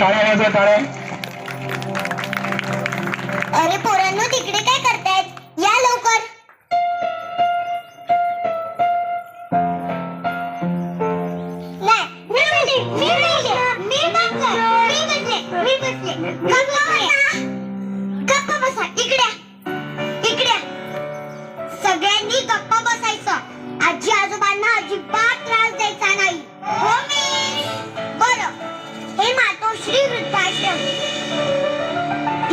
टाळ्या वाजवा टाळ्या. अरे पोरांनो, तिकडे काय करतायत? या लवकर. गप्पा बसा. इकडे इकडे सगळ्यांनी गप्पा बसायचं. आजी आजोबांना अजिबात त्रास द्यायचा नाही. हो मी बरं. हे मातोश्री वृद्धाश्रम.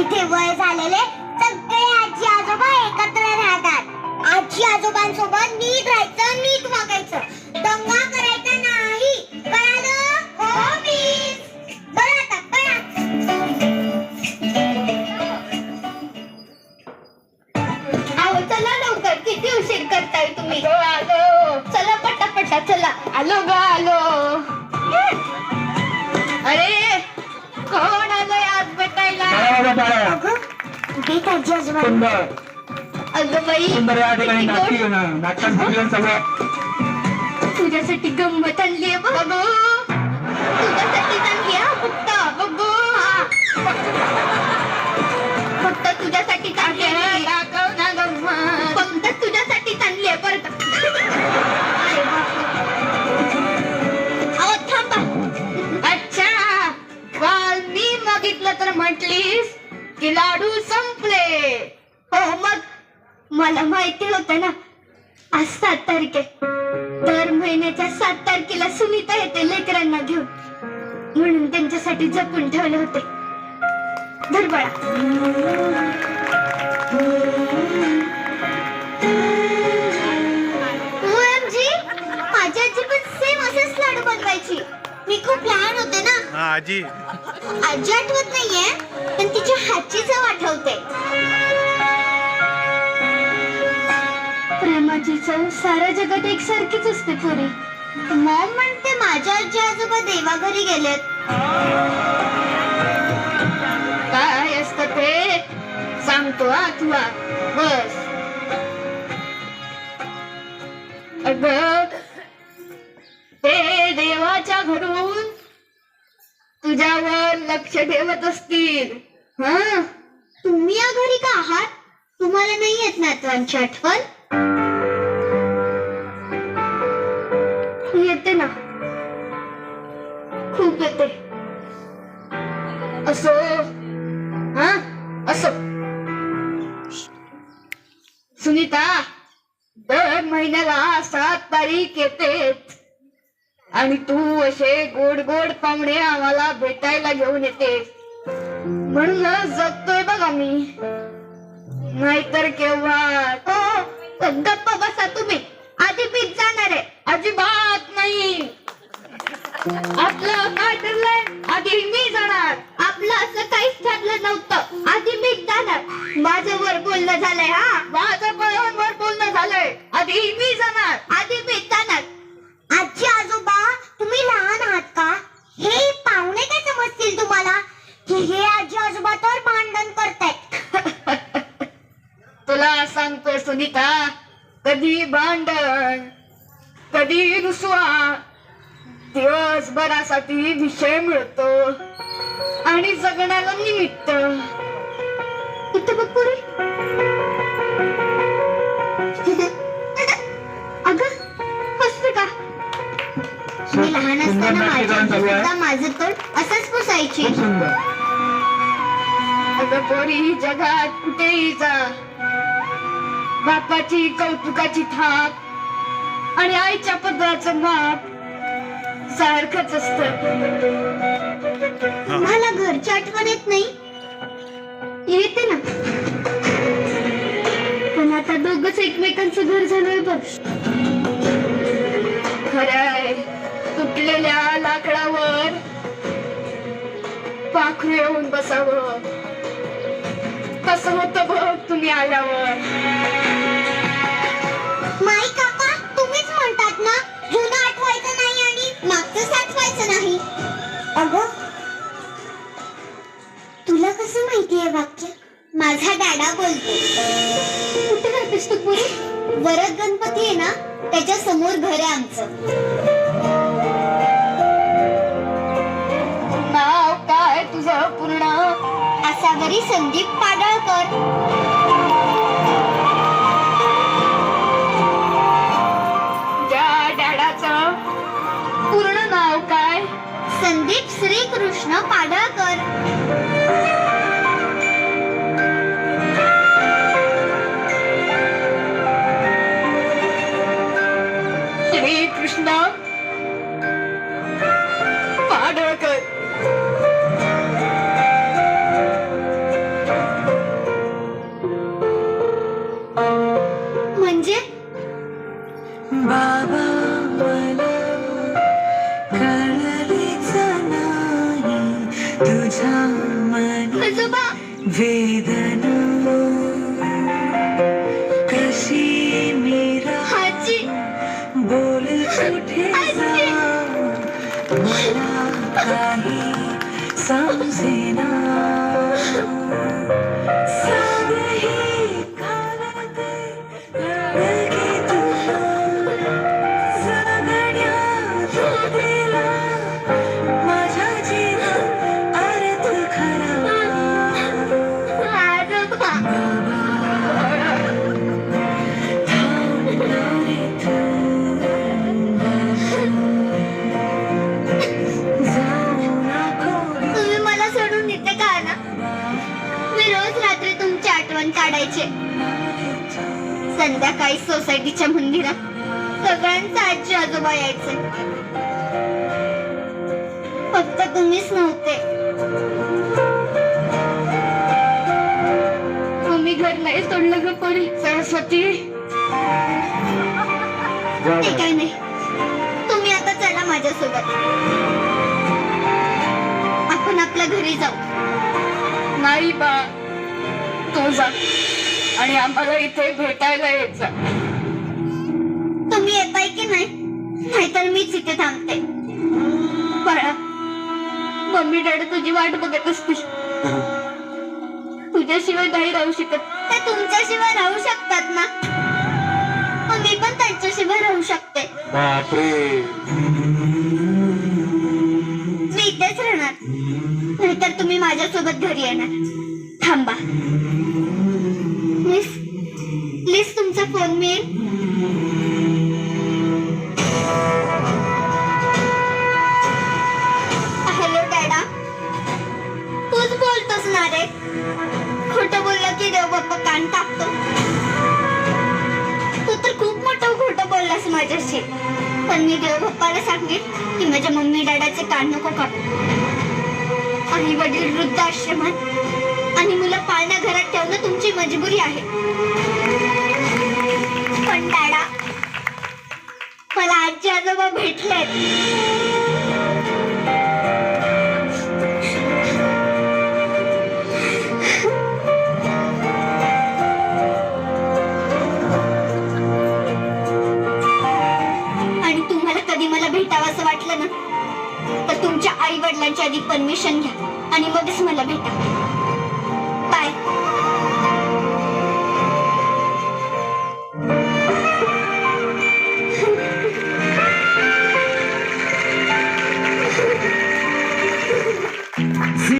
इथे वय झालेले सगळे आजी आजोबा एकत्र राहतात. आजी आजोबांसोबत नीट राहायचं, नीट वागायचं, दंगा करायचा नाही. कळालं? हो मिस. बरं आता कळा. अहो चला लवकर, किती उशीर करताय तुम्ही? आलो. चला पटापटा चला. आलो ग आलो. अरे कोण आलंय आज भेटायला? टाळ्या वाजवा टाळ्या. भेट आजी आजोबा. सुंदर अगं बाई, सुंदर या ठिकाणी नाटकात सगळं सगळं. तुझ्यासाठी गंमत आणली बघ. तुझ्यासाठी आणली हा. फक्त बघू फक्त तुझ्यासाठी आणली. दाखव ना गंमत. फक्त तुझ्यासाठी आणली बरं का. अहो थांबा. अच्छा, काल मी मागितलं तर म्हटलीस की लाडू संपले. हो मग मला माहिती होतं ना. आज 7 तारीख आहे. दर महिन्याच्या 7 तारखेला सुनीता येते लेकरांना घेऊन, म्हणून त्यांच्यासाठी जपून ठेवले होते. धर बाळा. OMG, माझी आजी पण सेम असेच लाडू बनवायची. मी खूप लहान होते ना. आजी आजी आठवत नाहीये, पण तिच्या हातची चव आठवते. प्रेमाची चव साऱ्या जगात एकसारखीच असते पुरी. मॉम म्हणते माझ्या आजी आजोबा देवाघरी गेलेत. काय असतं ते सांगतो हा तुला. बस. अगं ते देवाच्या घरून तुझ्यावर लक्ष ठेवत असतील. हा, तुम्ही या घरी का आहात? तुम्हाला नाही येत नातवांची आठवण? येते ना, खूप येते. असो हा असो. सुनीता, दर महिन्याला 7 तारीख येतेच आणि तू असे गोड गोड पाहुणे आम्हाला भेटायला घेऊन येतेस. म्हणून जगतोय बघा मी. नाहीतर केव्हा. हो, गप्पा बसा तुम्ही. आधी पीठ जाणार आहे. अजिबात नाही. आपलं काय ठरलंय? आधी मी जाणार. आपलं असं काहीच ठरलं नव्हतं. आधी मीच जाणार. माझ्यावर बोलणं झालंय. हा, माझं वर बोलणं झालंय. आधी मी जाणार. आधी मीच जाणार. आजी आजोबा, तुम्ही लहान आहात का? हे पाहुणे काय समजतील तुम्हाला की हे आजी आजोबा तर भांडण करतायत? तुला सांगतोय सुनीता, कधी भांडण कधी रुसवा. दिवसभरासाठी विषय मिळतो आणि जगण्याला निमित्त. इथे बघ पुरी. अगं हसते का? मी लहान असताना माझं तोंड असंच पुसायची. अगं पोरी, जगात कुठेही जा, बापाची कौतुकाची थाप आणि आईच्या पदराचं माप सारखंच असत. मला घरची आठवण येत नाही. येते ना, पण आता दोघच एकमेकांचं घर झालंय बघ. खरंय, तुटलेल्या लाकडावर पाखरू येऊन बसावं. कसं होतं बघ तुम्ही आल्यावर. माई काका, तुम्हीच म्हणतात ना, जुनं आठवायचं नाही आणि मागचं साठवायचं नाही. अगं, तुला कसं माहितीये वाक्य? माझा दादा बोलतो. कुठे राहतेस तू पुरी? वरद गणपती आहे ना, त्याच्या समोर घर आहे आमचं. नाव काय हरी संदीप पाडळकर. त्या डॅडाचं पूर्ण नाव काय? संदीप श्रीकृष्ण पाडळकर. श्रीकृष्ण पाडळकर. म्हणजे बाबा मला कळलेच नाही तुझ्या मनी आजोबा वेदना कशी मीरा आजी बोल कुठे आजी. जाऊ मला काही समजेना सागही घालते लडके तुला सगळ्यात दिला माझ्या जीवात अर्थ खरा आजोबा थांबणारे जाऊ नको तुम्ही मला सोडून इथे का आला? मी रोज रात्री तुमची आठवण काढायचे. संध्याकाळी सोसायटीच्या मंदिरात सगळ्यांचे आजी आजोबा यायचे. फक्त तुम्हीच नव्हते. मम्मी घर नाही सोडलं ग परी. सरस्वती ते काही नाही. तुम्ही आता चला माझ्यासोबत. आपण आपल्या घरी जाऊ. नाही बा, तू जा आणि आम्हाला इथे भेटायला यायचा. तुम्ही येताय की नाही? नाहीतर मीच इथे थांबते. बाळा, मम्मी डॅडी तुझी वाट बघत असतील. तुझ्याशिवाय नाही राहू शकत. ते तुमच्याशिवाय राहू शकतात ना? मग मी पण त्यांच्याशिवाय राहू शकते. बापरे. मी इथेच राहणार. नाहीतर तुम्ही माझ्यासोबत घरी येणार. थांबा. मिस, प्लीज तुमचा फोन मिळेल? हॅलो डॅडा, तूच बोलतोस ना रे? खोटं बोललं की देव बाप्पा कान टाकतो. तू तर खूप मोठं खोटं बोललास माझ्याशी. पण मी देव बाप्पाला सांगेन की माझ्या मम्मी डॅडाचे कान नको काढू. आई वडील वृद्धाश्रमात आणि मुलं पाळण्या घरात ठेवणं तुमची मजबुरी आहे. पण डॅडा, मला आजी आजोबा भेटलेत. आणि तुम्हाला कधी मला भेटावं असं वाटलं ना, तर तुमच्या आई वडिलांची आधी परमिशन घ्या आणि मगच मला भेटा. बाय.